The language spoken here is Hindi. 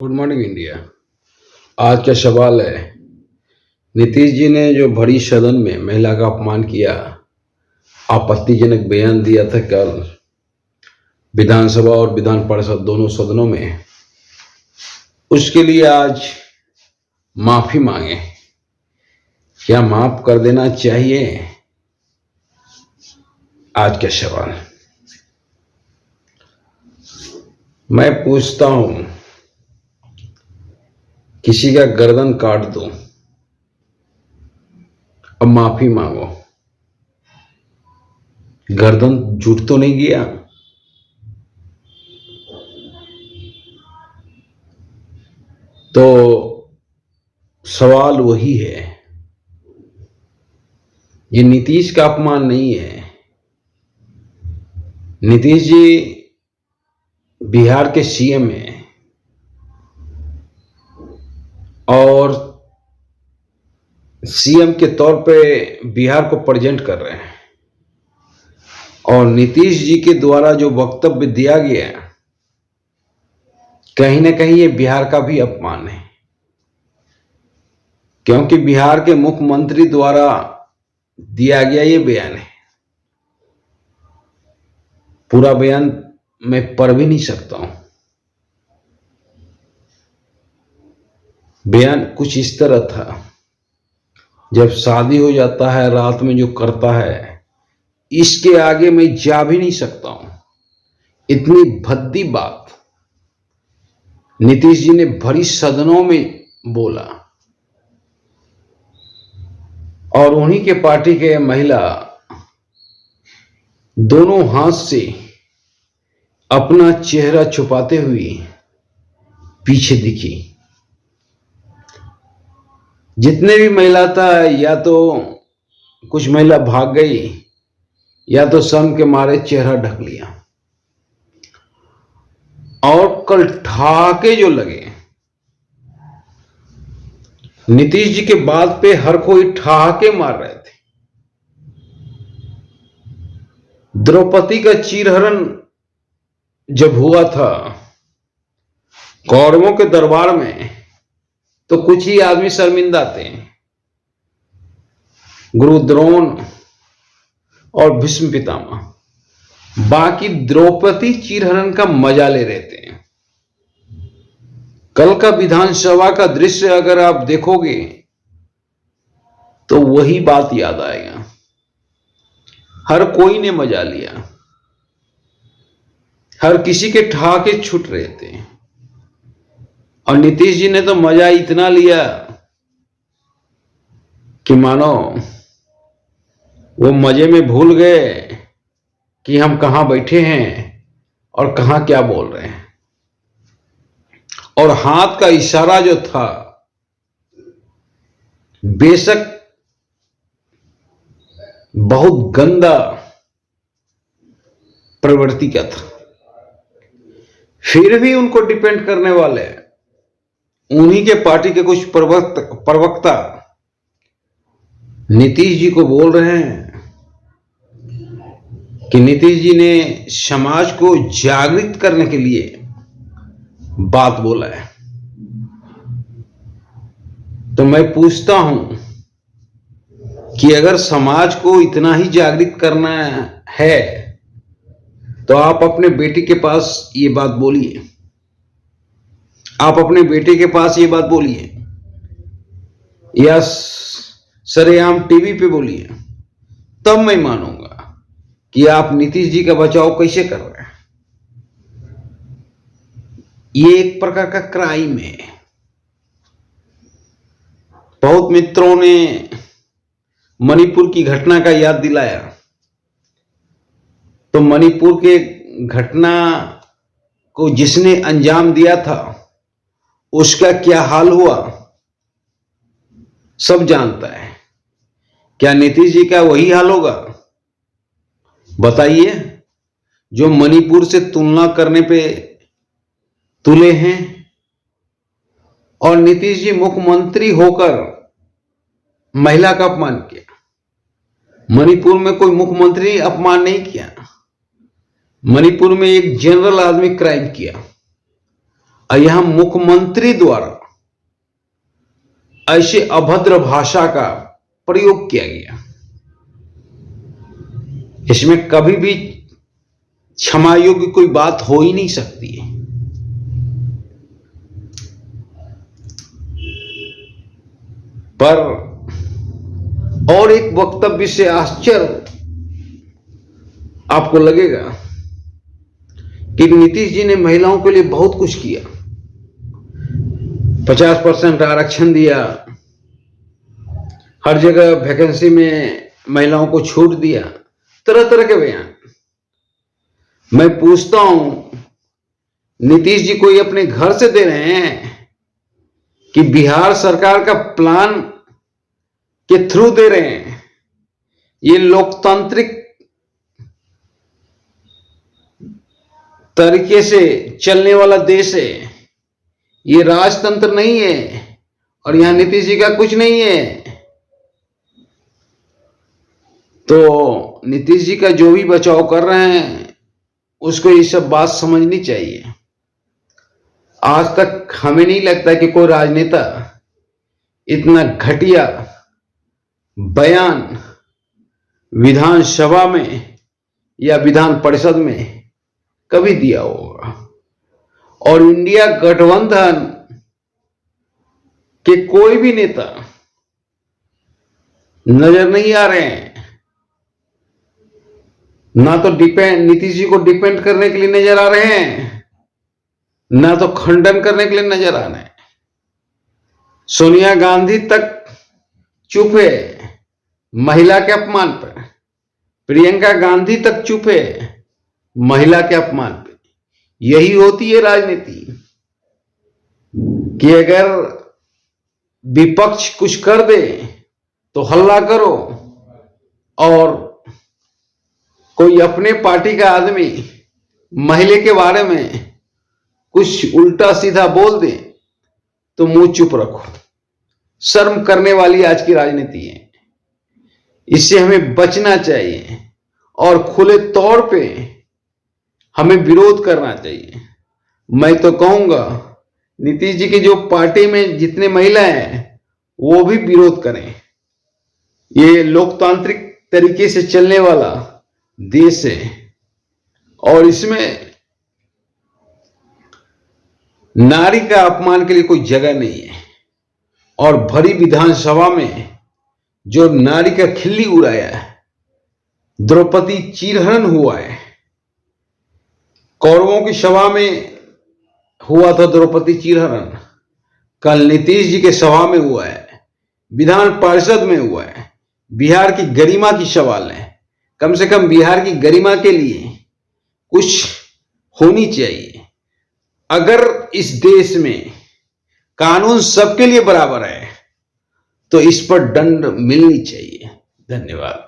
Good morning India. आज का सवाल है, नीतीश जी ने जो भरी सदन में महिला का अपमान किया, आपत्तिजनक बयान दिया था कल विधानसभा और विधान परिषद दोनों सदनों में, उसके लिए आज माफी मांगे। क्या माफ कर देना चाहिए? आज का सवाल मैं पूछता हूं, किसी का गर्दन काट दो, अब माफी मांगो, गर्दन जुट तो नहीं गया? तो सवाल वही है, ये नीतीश का अपमान नहीं है। नीतीश जी बिहार के सीएम हैं और सीएम के तौर पे बिहार को प्रेजेंट कर रहे हैं, और नीतीश जी के द्वारा जो वक्तव्य दिया गया, कहीं ना कहीं ये बिहार का भी अपमान है, क्योंकि बिहार के मुख्यमंत्री द्वारा दिया गया ये बयान है। पूरा बयान मैं पढ़ भी नहीं सकता हूं। बयान कुछ इस तरह था, जब शादी हो जाता है रात में जो करता है, इसके आगे मैं जा भी नहीं सकता हूं। इतनी भद्दी बात नीतीश जी ने भरी सदनों में बोला, और उन्हीं के पार्टी के महिला दोनों हाथ से अपना चेहरा छुपाते हुए पीछे दिखी। जितने भी महिला था, या तो कुछ महिला भाग गई या तो शर्म के मारे चेहरा ढक लिया। और कल ठहाके जो लगे, नीतीश जी के बात पे हर कोई ठहाके मार रहे थे। द्रौपदी का चीरहरण जब हुआ था कौरवों के दरबार में, तो कुछ ही आदमी शर्मिंदा थे, गुरु द्रोण और भीष्म पितामह। बाकी द्रौपदी चीरहरण का मजा ले रहे थे। कल का विधानसभा का दृश्य अगर आप देखोगे तो वही बात याद आएगा। हर कोई ने मजा लिया, हर किसी के ठहाके छूट रहे थे, और नीतीश जी ने तो मजा इतना लिया कि मानो वो मजे में भूल गए कि हम कहां बैठे हैं और कहां क्या बोल रहे हैं। और हाथ का इशारा जो था, बेशक बहुत गंदा प्रवृत्ति का था, फिर भी उनको डिपेंड करने वाले उन्हीं के पार्टी के कुछ प्रवक्ता नीतीश जी को बोल रहे हैं कि नीतीश जी ने समाज को जागृत करने के लिए बात बोला है। तो मैं पूछता हूं कि अगर समाज को इतना ही जागृत करना है, तो आप अपने बेटे के पास ये बात बोलिए, आप अपने बेटे के पास ये बात बोलिए, या सरेआम टीवी पे बोलिए, तब मैं मानूंगा कि आप नीतीश जी का बचाव कैसे कर रहे हैं। ये एक प्रकार का क्राइम है। बहुत मित्रों ने मणिपुर की घटना का याद दिलाया, तो मणिपुर के घटना को जिसने अंजाम दिया था, उसका क्या हाल हुआ सब जानता है। क्या नीतीश जी का वही हाल होगा? बताइए। जो मणिपुर से तुलना करने पे तुले हैं, और नीतीश जी मुख्यमंत्री होकर महिला का अपमान किया। मणिपुर में कोई मुख्यमंत्री अपमान नहीं किया, मणिपुर में एक जनरल आदमी क्राइम किया, और यहां मुख्यमंत्री द्वारा ऐसे अभद्र भाषा का प्रयोग किया गया, इसमें कभी भी क्षमा योग्य कोई बात हो ही नहीं सकती है। पर और एक वक्तव्य से आश्चर्य आपको लगेगा कि नीतीश जी ने महिलाओं के लिए बहुत कुछ किया। 50% आरक्षण दिया, हर जगह वैकेंसी में महिलाओं को छूट दिया, तरह तरह के बयान। मैं पूछता हूं, नीतीश जी कोई अपने घर से दे रहे हैं कि बिहार सरकार का प्लान के थ्रू दे रहे हैं? ये लोकतांत्रिक तरीके से चलने वाला देश है, ये राजतंत्र नहीं है और यहां नीतीश जी का कुछ नहीं है। तो नीतीश जी का जो भी बचाव कर रहे हैं उसको ये सब बात समझनी चाहिए। आज तक हमें नहीं लगता कि कोई राजनेता इतना घटिया बयान विधानसभा में या विधान परिषद में कभी दिया होगा। और इंडिया गठबंधन के कोई भी नेता नजर नहीं आ रहे हैं, ना तो नीतीश जी को डिपेंड करने के लिए नजर आ रहे हैं, ना तो खंडन करने के लिए नजर आ रहे हैं। सोनिया गांधी तक चुप है महिला के अपमान पर, प्रियंका गांधी तक चुप है महिला के अपमान पे। यही होती है राजनीति कि अगर विपक्ष कुछ कर दे तो हल्ला करो, और कोई अपने पार्टी का आदमी महिला के बारे में कुछ उल्टा सीधा बोल दे तो मुंह चुप रखो। शर्म करने वाली आज की राजनीति है, इससे हमें बचना चाहिए और खुले तौर पे हमें विरोध करना चाहिए। मैं तो कहूंगा नीतीश जी की जो पार्टी में जितने महिलाएं हैं वो भी विरोध करें। ये लोकतांत्रिक तरीके से चलने वाला देश है और इसमें नारी का अपमान के लिए कोई जगह नहीं है। और भरी विधानसभा में जो नारी का खिल्ली उड़ाया है, द्रौपदी चीरहरण हुआ है। कौरवों की सभा में हुआ था द्रौपदी चीरहरण, कल नीतीश जी के सभा में हुआ है, विधान परिषद में हुआ है। बिहार की गरिमा की सवाल है, कम से कम बिहार की गरिमा के लिए कुछ होनी चाहिए। अगर इस देश में कानून सबके लिए बराबर है तो इस पर दंड मिलनी चाहिए। धन्यवाद।